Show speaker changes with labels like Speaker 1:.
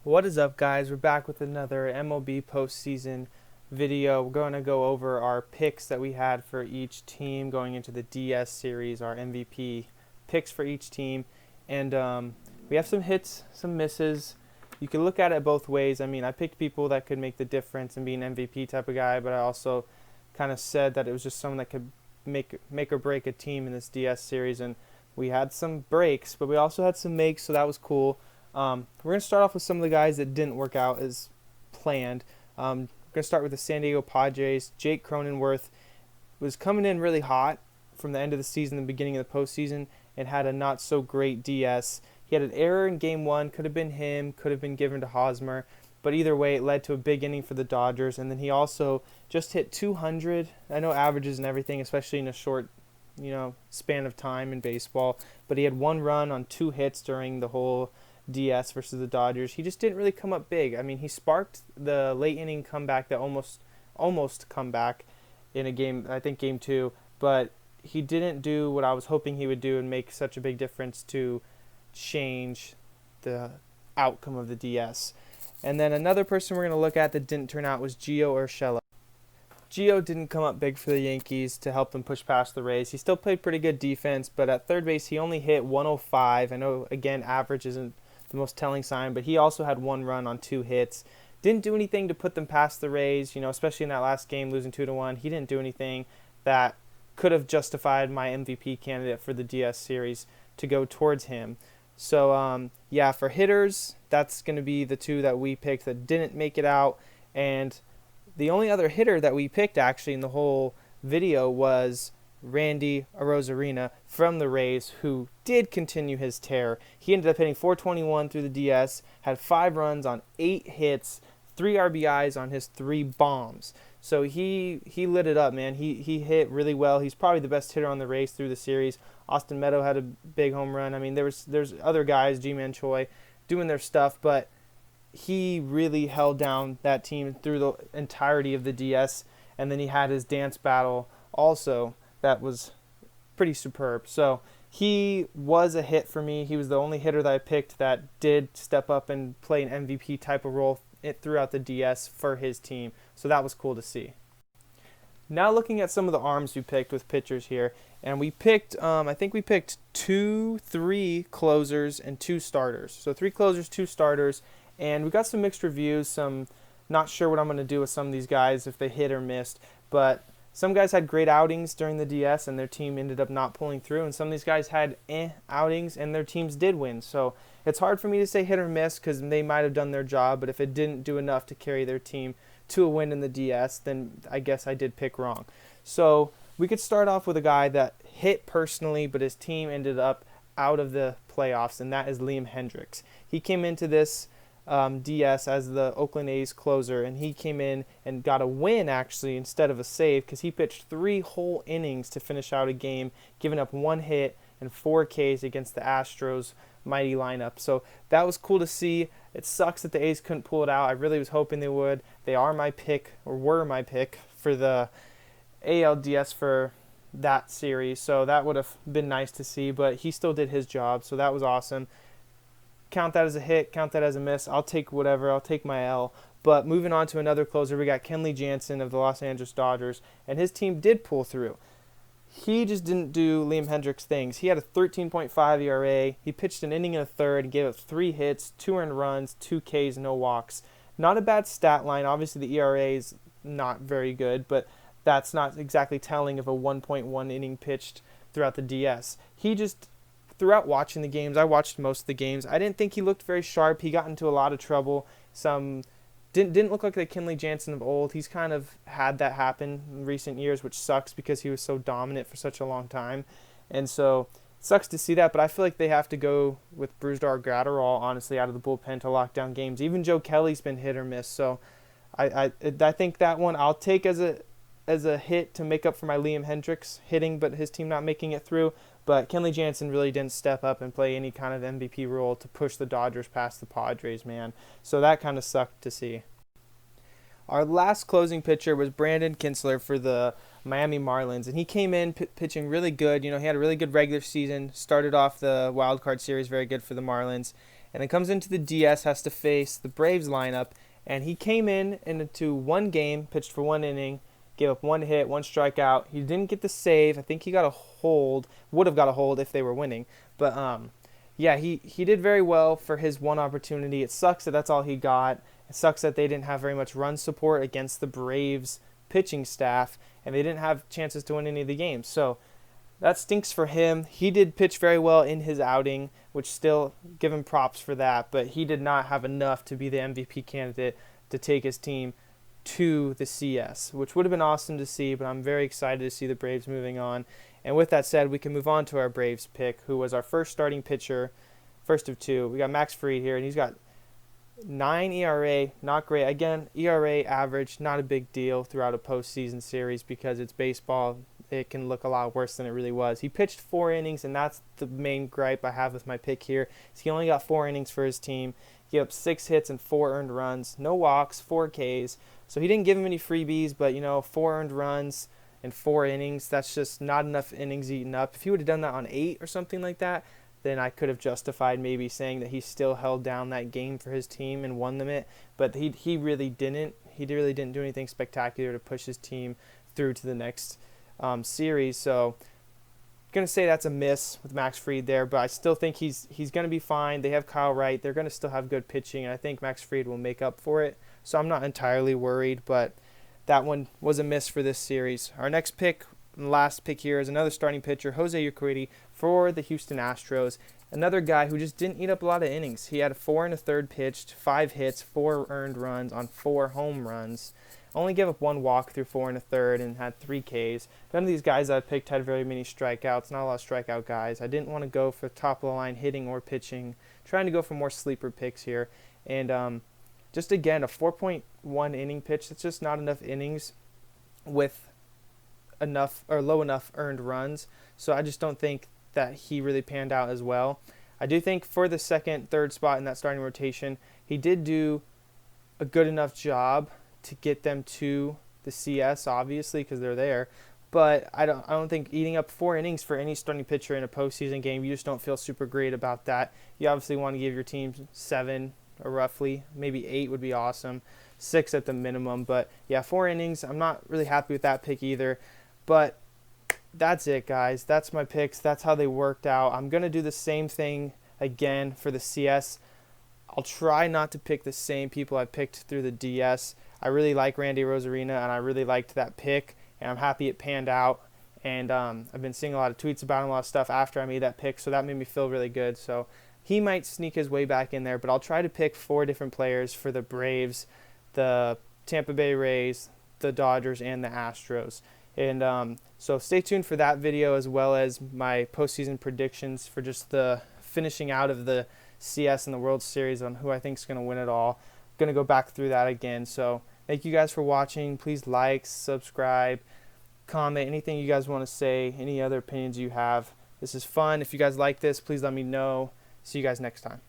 Speaker 1: What is up, guys? We're back with another MLB postseason video. We're going to go over our picks that we had for each team going into the DS series, our MVP picks for each team. And we have some hits, some misses. You can look at it both ways. I mean, I picked people that could make the difference and be an MVP type of guy, but I also kind of said that it was just someone that could make or break a team in this DS series. And we had some breaks, but we also had some makes, so that was cool. We're going to start off with some of the guys that didn't work out as planned. We're going to start with the San Diego Padres. Jake Cronenworth was coming in really hot from the end of the season, the beginning of the postseason, and had a not so great DS. He had an error in game one, could have been him, could have been given to Hosmer, but either way, it led to a big inning for the Dodgers. And then he also just hit 200. I know averages and everything, especially in a short span of time in baseball, but he had one run on two hits during the whole DS versus the Dodgers. He just didn't really come up big. I mean, he sparked the late inning comeback that almost come back in a game, I think game two, but he didn't do what I was hoping he would do and make such a big difference to change the outcome of the DS. And then another person we're going to look at that didn't turn out was Geo Urshela. Geo didn't come up big for the Yankees to help them push past the Rays. He still played pretty good defense, but at third base he only hit 105. I know, again, average isn't the most telling sign, but he also had one run on two hits. Didn't do anything to put them past the Rays, especially in that last game, losing 2-1. He didn't do anything that could have justified my MVP candidate for the DS series to go towards him. So, for hitters, that's going to be the two that we picked that didn't make it out. And the only other hitter that we picked, actually, in the whole video was Randy Arozarena from the Rays, who did continue his tear. He ended up hitting 421 through the DS, had 5 runs on 8 hits, 3 RBIs on his 3 bombs. So he lit it up, man. He hit really well. He's probably the best hitter on the Rays through the series. Austin Meadow had a big home run. I mean, there's other guys, G-Man Choi, doing their stuff, but he really held down that team through the entirety of the DS, and then he had his dance battle also that was pretty superb. So he was a hit for me. He was the only hitter that I picked that did step up and play an MVP type of role throughout the DS for his team. So that was cool to see. Now looking at some of the arms we picked with pitchers here, and we picked, I think we picked 3 closers and 2 starters. So 3 closers, 2 starters, and we got some mixed reviews. Some not sure what I'm going to do with some of these guys if they hit or missed, but some guys had great outings during the DS and their team ended up not pulling through, and some of these guys had outings and their teams did win. So it's hard for me to say hit or miss because they might have done their job, but if it didn't do enough to carry their team to a win in the DS, then I guess I did pick wrong. So we could start off with a guy that hit personally, but his team ended up out of the playoffs, and that is Hendriks. He came into this DS as the Oakland A's closer, and he came in and got a win actually instead of a save because he pitched 3 whole innings to finish out a game, giving up 1 hit and 4 Ks against the Astros mighty lineup. So that was cool to see. It sucks that the A's couldn't pull it out. I really was hoping they would. They are my pick, or were my pick, for the ALDS for that series, so that would have been nice to see, but he still did his job, so that was awesome. Count that as a hit, count that as a miss. I'll take whatever. I'll take my L. But moving on to another closer, we got Kenley Jansen of the Los Angeles Dodgers, and his team did pull through. He just didn't do Hendriks things. He had a 13.5 ERA. He pitched an inning and a third and gave up 3 hits, 2 earned runs, 2 Ks, no walks. Not a bad stat line. Obviously, the ERA is not very good, but that's not exactly telling of a 1.1 inning pitched throughout the DS. He just, throughout watching the games, I watched most of the games, I didn't think he looked very sharp. He got into a lot of trouble. Didn't look like the Kenley Jansen of old. He's kind of had that happen in recent years, which sucks because he was so dominant for such a long time. And so it sucks to see that, but I feel like they have to go with Brusdar Gratterall, honestly, out of the bullpen to lock down games. Even Joe Kelly's been hit or miss. So I think that one I'll take as a hit to make up for my Hendriks hitting, but his team not making it through. But Kenley Jansen really didn't step up and play any kind of MVP role to push the Dodgers past the Padres, man. So that kind of sucked to see. Our last closing pitcher was Brandon Kinsler for the Miami Marlins, and he came in pitching really good. He had a really good regular season, started off the wild card series very good for the Marlins, and then comes into the DS, has to face the Braves lineup, and he came in into one game, pitched for 1 inning, gave up 1 hit, 1 strikeout. He didn't get the save. I think he got a hold, would have got a hold if they were winning. But yeah, he did very well for his one opportunity. It sucks that that's all he got. It sucks that they didn't have very much run support against the Braves pitching staff, and they didn't have chances to win any of the games. So that stinks for him. He did pitch very well in his outing, which still give him props for that, but he did not have enough to be the MVP candidate to take his team to the CS, which would have been awesome to see, but I'm very excited to see the Braves moving on. And with that said, we can move on to our Braves pick, who was our first starting pitcher, first of two. We got Max Fried here, and he's got 9 ERA, not great. Again, ERA average, not a big deal throughout a postseason series because it's baseball. It can look a lot worse than it really was. He pitched 4 innings, and that's the main gripe I have with my pick here. He only got 4 innings for his team. He gave up 6 hits and 4 earned runs, no walks, 4 Ks. So he didn't give him any freebies, but 4 earned runs and 4 innings, that's just not enough innings eaten up. If he would have done that on 8 or something like that, then I could have justified maybe saying that he still held down that game for his team and won them it. But he really didn't. He really didn't do anything spectacular to push his team through to the next series. So I'm going to say that's a miss with Max Fried there, but I still think he's going to be fine. They have Kyle Wright. They're going to still have good pitching, and I think Max Fried will make up for it. So I'm not entirely worried, but that one was a miss for this series. Our next pick, last pick here, is another starting pitcher, Jose Urquidy, for the Houston Astros. Another guy who just didn't eat up a lot of innings. He had 4 1/3 pitched, 5 hits, 4 earned runs on 4 home runs. Only gave up 1 walk through 4 1/3 and had 3 Ks. None of these guys I picked had very many strikeouts. Not a lot of strikeout guys. I didn't want to go for top of the line hitting or pitching. Trying to go for more sleeper picks here. And just again, a 4.1 inning pitch. That's just not enough innings with enough or low enough earned runs. So I just don't think that he really panned out as well. I do think for the second, third spot in that starting rotation, he did do a good enough job to get them to the CS, obviously, because they're there. But I don't think eating up 4 innings for any starting pitcher in a postseason game, you just don't feel super great about that. You obviously want to give your team 7 or roughly, maybe 8 would be awesome, 6 at the minimum. But yeah, 4 innings, I'm not really happy with that pick either. But that's it, guys. That's my picks. That's how they worked out. I'm going to do the same thing again for the CS. I'll try not to pick the same people I picked through the DS. I really like Randy Rosarina, and I really liked that pick, and I'm happy it panned out. And I've been seeing a lot of tweets about him, a lot of stuff after I made that pick, so that made me feel really good. So he might sneak his way back in there, but I'll try to pick 4 different players for the Braves, the Tampa Bay Rays, the Dodgers, and the Astros. And so stay tuned for that video, as well as my postseason predictions for just the finishing out of the CS and the World Series on who I think is going to win it all. I'm going to go back through that again. So thank you guys for watching. Please like, subscribe, comment, anything you guys want to say, any other opinions you have. This is fun. If you guys like this, please let me know. See you guys next time.